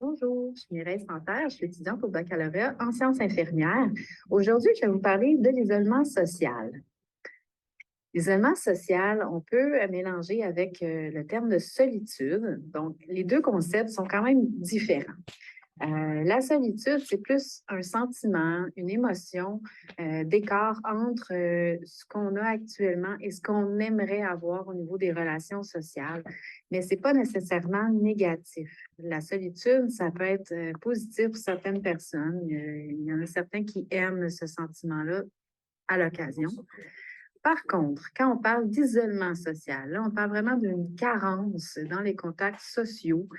Bonjour, je suis Mireille Santerre, je suis étudiante au baccalauréat en sciences infirmières. Aujourd'hui, je vais vous parler de l'isolement social. L'isolement social, on peut mélanger avec le terme de solitude. Donc, les deux concepts sont quand même différents. La solitude, c'est plus un sentiment, une émotion d'écart entre ce qu'on a actuellement et ce qu'on aimerait avoir au niveau des relations sociales. Mais ce n'est pas nécessairement négatif. La solitude, ça peut être positif pour certaines personnes. Il y en a certains qui aiment ce sentiment-là à l'occasion. Par contre, quand on parle d'isolement social, là, on parle vraiment d'une carence dans les contacts sociaux.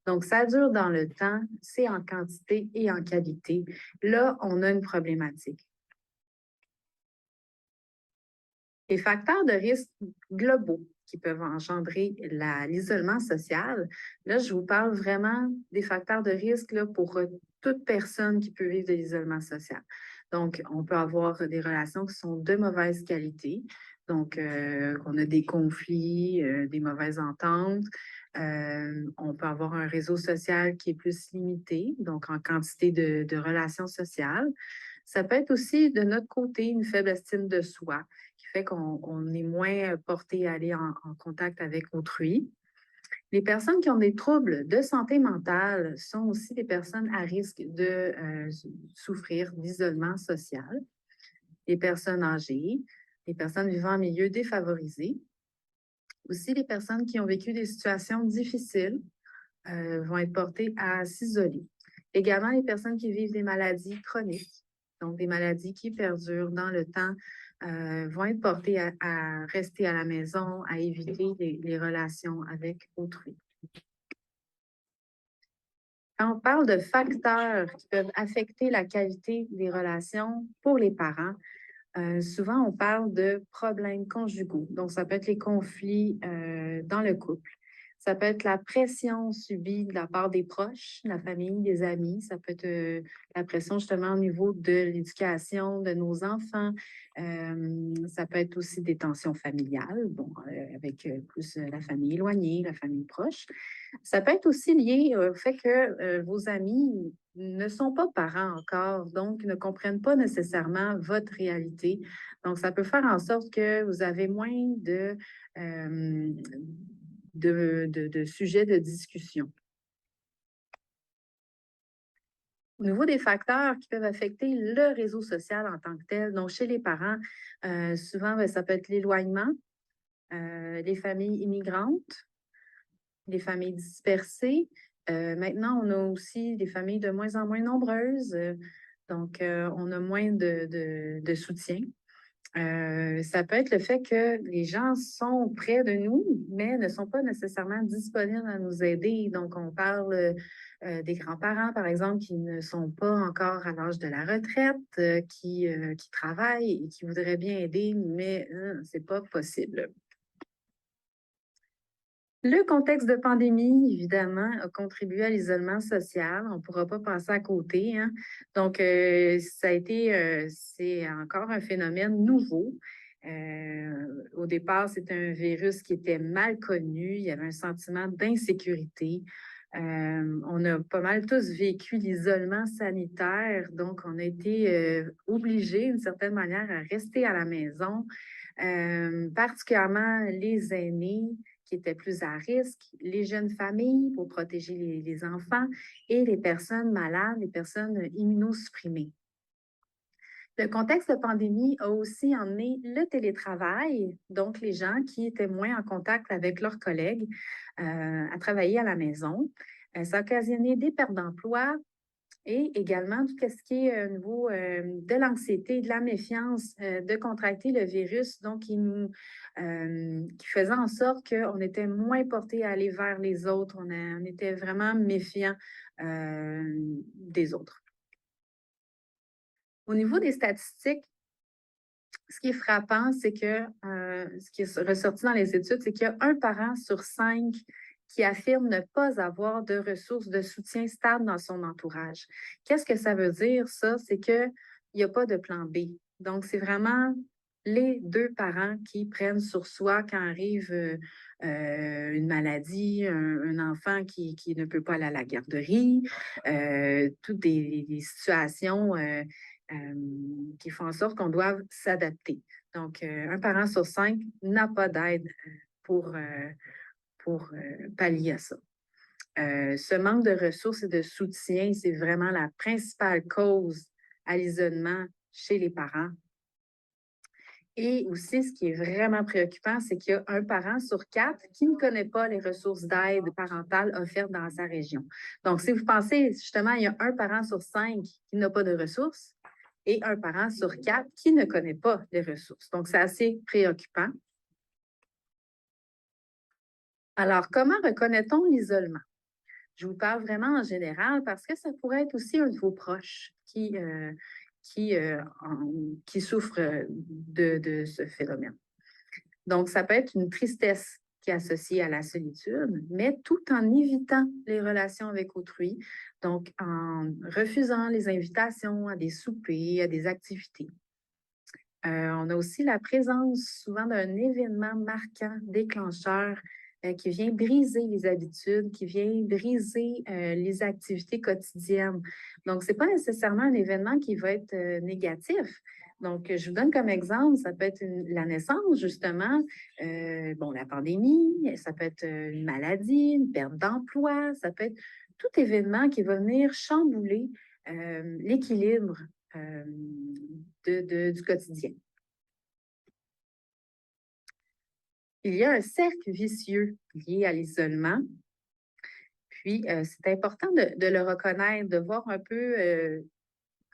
Donc, ça dure dans le temps, c'est en quantité et en qualité. Là, on a une problématique. Les facteurs de risque globaux qui peuvent engendrer l'isolement social, là, je vous parle vraiment des facteurs de risque là, pour toute personne qui peut vivre de l'isolement social. Donc, on peut avoir des relations qui sont de mauvaise qualité. Donc, on a des conflits, des mauvaises ententes. On peut avoir un réseau social qui est plus limité, donc en quantité de relations sociales. Ça peut être aussi de notre côté une faible estime de soi qui fait qu'on est moins porté à aller en contact avec autrui. Les personnes qui ont des troubles de santé mentale sont aussi des personnes à risque de souffrir d'isolement social. Les personnes âgées, les personnes vivant en milieu défavorisé, aussi les personnes qui ont vécu des situations difficiles vont être portées à s'isoler. Également, les personnes qui vivent des maladies chroniques, donc des maladies qui perdurent dans le temps, vont être portées à rester à la maison, à éviter les relations avec autrui. Quand on parle de facteurs qui peuvent affecter la qualité des relations pour les parents, souvent on parle de problèmes conjugaux. Donc, ça peut être les conflits dans le couple. Ça peut être la pression subie de la part des proches, la famille, des amis. Ça peut être la pression justement au niveau de l'éducation de nos enfants. Ça peut être aussi des tensions familiales, bon, avec plus la famille éloignée, la famille proche. Ça peut être aussi lié au fait que vos amis ne sont pas parents encore, donc ne comprennent pas nécessairement votre réalité. Donc, ça peut faire en sorte que vous avez moins euh, de sujets de discussion. Au niveau des facteurs qui peuvent affecter le réseau social en tant que tel, donc chez les parents, souvent, bien, ça peut être l'éloignement, les familles immigrantes, les familles dispersées. Maintenant, on a aussi des familles de moins en moins nombreuses, donc on a moins de soutien. Ça peut être le fait que les gens sont près de nous, mais ne sont pas nécessairement disponibles à nous aider. Donc, on parle des grands-parents, par exemple, qui ne sont pas encore à l'âge de la retraite, qui travaillent et qui voudraient bien aider, mais c'est pas possible. Le contexte de pandémie, évidemment, a contribué à l'isolement social. On ne pourra pas passer à côté, hein. Donc, c'est encore un phénomène nouveau. Au départ, c'était un virus qui était mal connu. Il y avait un sentiment d'insécurité. On a pas mal tous vécu l'isolement sanitaire. Donc, on a été obligés, d'une certaine manière, à rester à la maison, particulièrement les aînés qui étaient plus à risque, les jeunes familles pour protéger les enfants et les personnes malades, les personnes immunosupprimées. Le contexte de pandémie a aussi emmené le télétravail, donc les gens qui étaient moins en contact avec leurs collègues à travailler à la maison. Ça a occasionné des pertes d'emploi, et également tout ce qui est au niveau de l'anxiété, de la méfiance, de contracter le virus, donc qui faisait en sorte qu'on était moins porté à aller vers les autres, on était vraiment méfiant des autres. Au niveau des statistiques, ce qui est frappant, c'est que ce qui est ressorti dans les études, c'est qu'il y a un parent sur 5 qui affirme ne pas avoir de ressources de soutien stable dans son entourage. Qu'est-ce que ça veut dire, ça? C'est qu'il n'y a pas de plan B. Donc, c'est vraiment les deux parents qui prennent sur soi quand arrive une maladie, un enfant qui ne peut pas aller à la garderie, toutes des situations qui font en sorte qu'on doit s'adapter. Donc, un parent sur 5 n'a pas d'aide pour pallier à ça. Ce manque de ressources et de soutien, c'est vraiment la principale cause à l'isolement chez les parents. Et aussi, ce qui est vraiment préoccupant, c'est qu'il y a un parent sur 4 qui ne connaît pas les ressources d'aide parentale offertes dans sa région. Donc, si vous pensez, justement, il y a un parent sur 5 qui n'a pas de ressources et un parent sur 4 qui ne connaît pas les ressources. Donc, c'est assez préoccupant. Alors, comment reconnaît-on l'isolement? Je vous parle vraiment en général parce que ça pourrait être aussi un de vos proches qui souffre de ce phénomène. Donc, ça peut être une tristesse qui est associée à la solitude, mais tout en évitant les relations avec autrui, donc en refusant les invitations à des soupers, à des activités. On a aussi la présence souvent d'un événement marquant, déclencheur, qui vient briser les habitudes, qui vient briser les activités quotidiennes. Donc, ce n'est pas nécessairement un événement qui va être négatif. Donc, je vous donne comme exemple, ça peut être la naissance, justement, la pandémie, ça peut être une maladie, une perte d'emploi, ça peut être tout événement qui va venir chambouler l'équilibre du quotidien. Il y a un cercle vicieux lié à l'isolement. Puis, c'est important de le reconnaître, de voir un peu,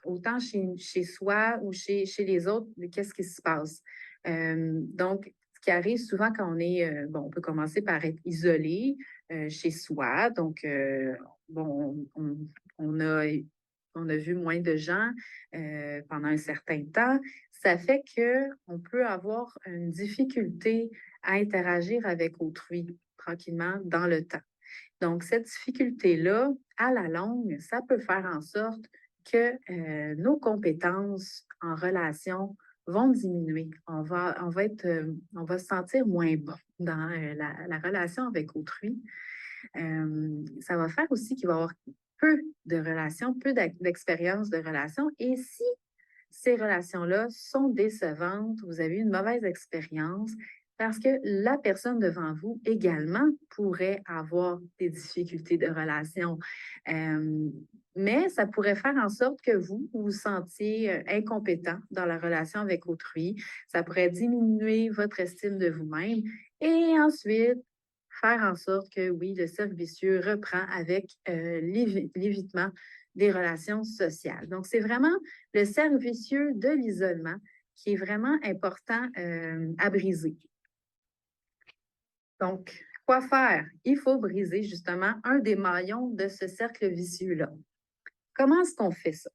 autant chez soi ou chez les autres, qu'est-ce qui se passe. Donc, ce qui arrive souvent quand on est, on peut commencer par être isolé chez soi. Donc, on a vu moins de gens pendant un certain temps. Ça fait qu'on peut avoir une difficulté à interagir avec autrui tranquillement dans le temps. Donc, cette difficulté-là, à la longue, ça peut faire en sorte que nos compétences en relation vont diminuer. On va se sentir moins bon dans la relation avec autrui. Ça va faire aussi qu'il va y avoir peu de relations, peu d'expériences de relations. Et si ces relations-là sont décevantes, vous avez une mauvaise expérience, parce que la personne devant vous également pourrait avoir des difficultés de relation. Mais ça pourrait faire en sorte que vous vous sentiez incompétent dans la relation avec autrui. Ça pourrait diminuer votre estime de vous-même et ensuite faire en sorte que, oui, le cercle vicieux reprend avec l'évitement des relations sociales. Donc, c'est vraiment le cercle vicieux de l'isolement qui est vraiment important à briser. Donc, quoi faire? Il faut briser justement un des maillons de ce cercle vicieux-là. Comment est-ce qu'on fait ça?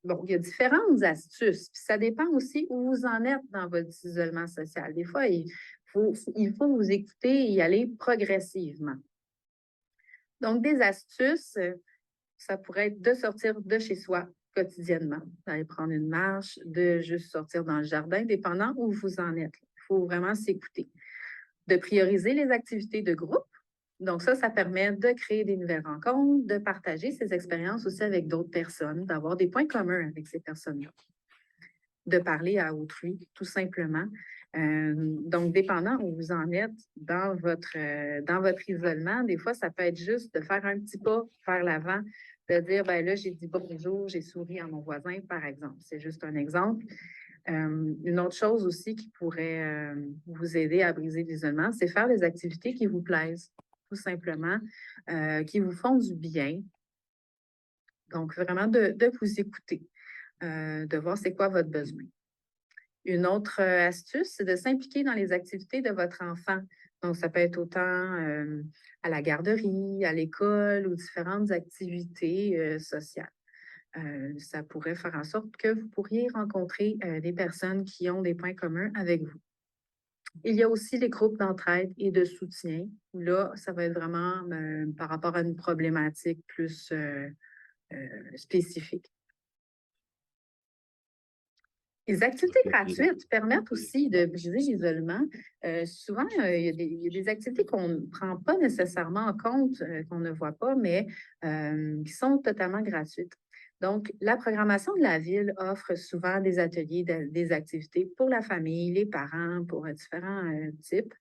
Bon, il y a différentes astuces, puis ça dépend aussi où vous en êtes dans votre isolement social. Des fois, il faut vous écouter et y aller progressivement. Donc, des astuces, ça pourrait être de sortir de chez soi quotidiennement, d'aller prendre une marche, de juste sortir dans le jardin, dépendant où vous en êtes. Il faut vraiment s'écouter. De prioriser les activités de groupe. Donc ça permet de créer des nouvelles rencontres, de partager ces expériences aussi avec d'autres personnes, d'avoir des points communs avec ces personnes-là. De parler à autrui, tout simplement. Donc, dépendant où vous en êtes dans votre isolement, des fois, ça peut être juste de faire un petit pas vers l'avant, de dire, ben là, j'ai dit bonjour, j'ai souri à mon voisin, par exemple. C'est juste un exemple. Une autre chose aussi qui pourrait vous aider à briser l'isolement, c'est faire des activités qui vous plaisent, tout simplement, qui vous font du bien. Donc, vraiment de vous écouter, de voir c'est quoi votre besoin. Une autre astuce, c'est de s'impliquer dans les activités de votre enfant. Donc, ça peut être autant à la garderie, à l'école ou différentes activités sociales. Ça pourrait faire en sorte que vous pourriez rencontrer des personnes qui ont des points communs avec vous. Il y a aussi les groupes d'entraide et de soutien. Là, ça va être vraiment par rapport à une problématique plus spécifique. Les activités OK, gratuites permettent aussi de briser l'isolement. Souvent, il y a des activités qu'on ne prend pas nécessairement en compte, qu'on ne voit pas, mais qui sont totalement gratuites. Donc, la programmation de la ville offre souvent des ateliers, des activités pour la famille, les parents, pour différents types.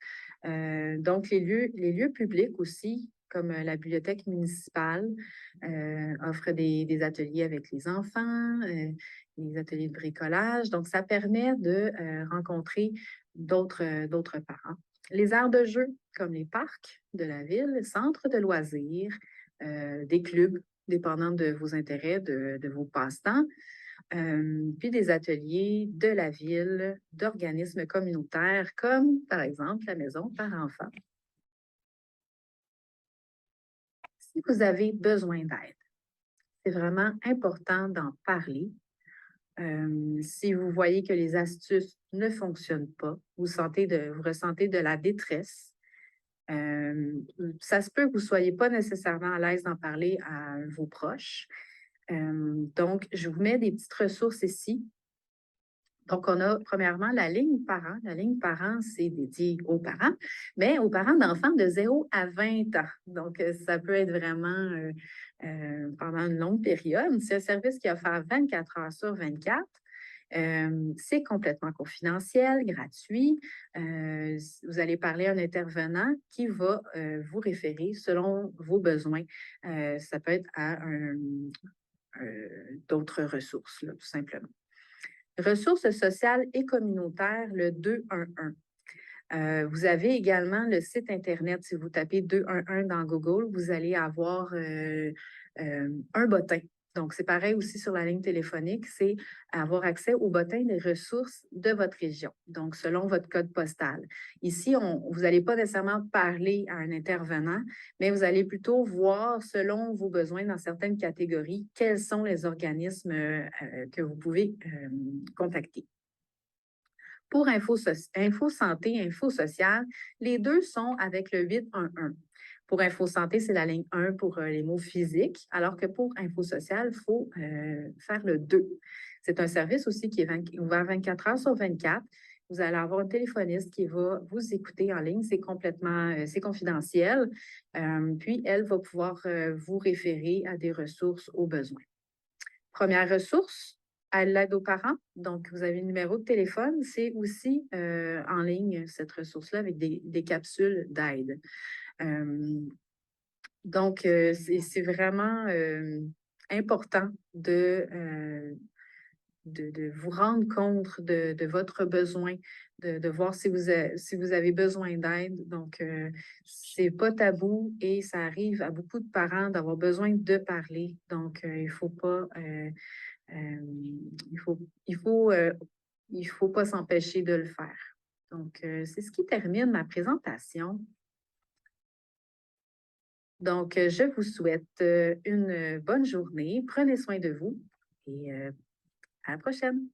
Donc, les lieux publics aussi, comme la bibliothèque municipale, offrent des ateliers avec les enfants, les ateliers de bricolage. Donc, ça permet de rencontrer d'autres parents. Les aires de jeu, comme les parcs de la ville, centres de loisirs, des clubs, dépendant de vos intérêts, de vos passe-temps, puis des ateliers de la ville, d'organismes communautaires, comme par exemple la maison par enfants. Si vous avez besoin d'aide, c'est vraiment important d'en parler. Si vous voyez que les astuces ne fonctionnent pas, vous ressentez de la détresse, ça se peut que vous ne soyez pas nécessairement à l'aise d'en parler à vos proches. Donc, je vous mets des petites ressources ici. Donc, on a premièrement la ligne parents. La ligne parents, c'est dédié aux parents, mais aux parents d'enfants de 0 à 20 ans. Donc, ça peut être vraiment pendant une longue période. C'est un service qui est offert 24 heures sur 24. C'est complètement confidentiel, gratuit. Vous allez parler à un intervenant qui va vous référer selon vos besoins. Ça peut être à d'autres ressources, là, tout simplement. Ressources sociales et communautaires, le 211. Vous avez également le site Internet. Si vous tapez 211 dans Google, vous allez avoir un bottin. Donc, c'est pareil aussi sur la ligne téléphonique, c'est avoir accès au bottin des ressources de votre région, donc selon votre code postal. Ici, vous n'allez pas nécessairement parler à un intervenant, mais vous allez plutôt voir, selon vos besoins dans certaines catégories, quels sont les organismes que vous pouvez contacter. Pour Info Santé, Info Social, les deux sont avec le 811. Pour Info Santé, c'est la ligne 1 pour les mots physiques, alors que pour Info Social, il faut faire le 2. C'est un service aussi qui est ouvert 24 heures sur 24. Vous allez avoir un téléphoniste qui va vous écouter en ligne. C'est complètement, c'est confidentiel. Puis, elle va pouvoir vous référer à des ressources au besoin. Première ressource, à l'aide aux parents. Donc, vous avez le numéro de téléphone. C'est aussi en ligne, cette ressource-là, avec des capsules d'aide. Donc, c'est vraiment important de vous rendre compte de votre besoin, de voir si vous avez besoin d'aide. Donc, c'est pas tabou et ça arrive à beaucoup de parents d'avoir besoin de parler. Donc, il faut pas... il faut, il faut, il faut pas s'empêcher de le faire. Donc, c'est ce qui termine ma présentation. Donc, je vous souhaite une bonne journée. Prenez soin de vous et à la prochaine.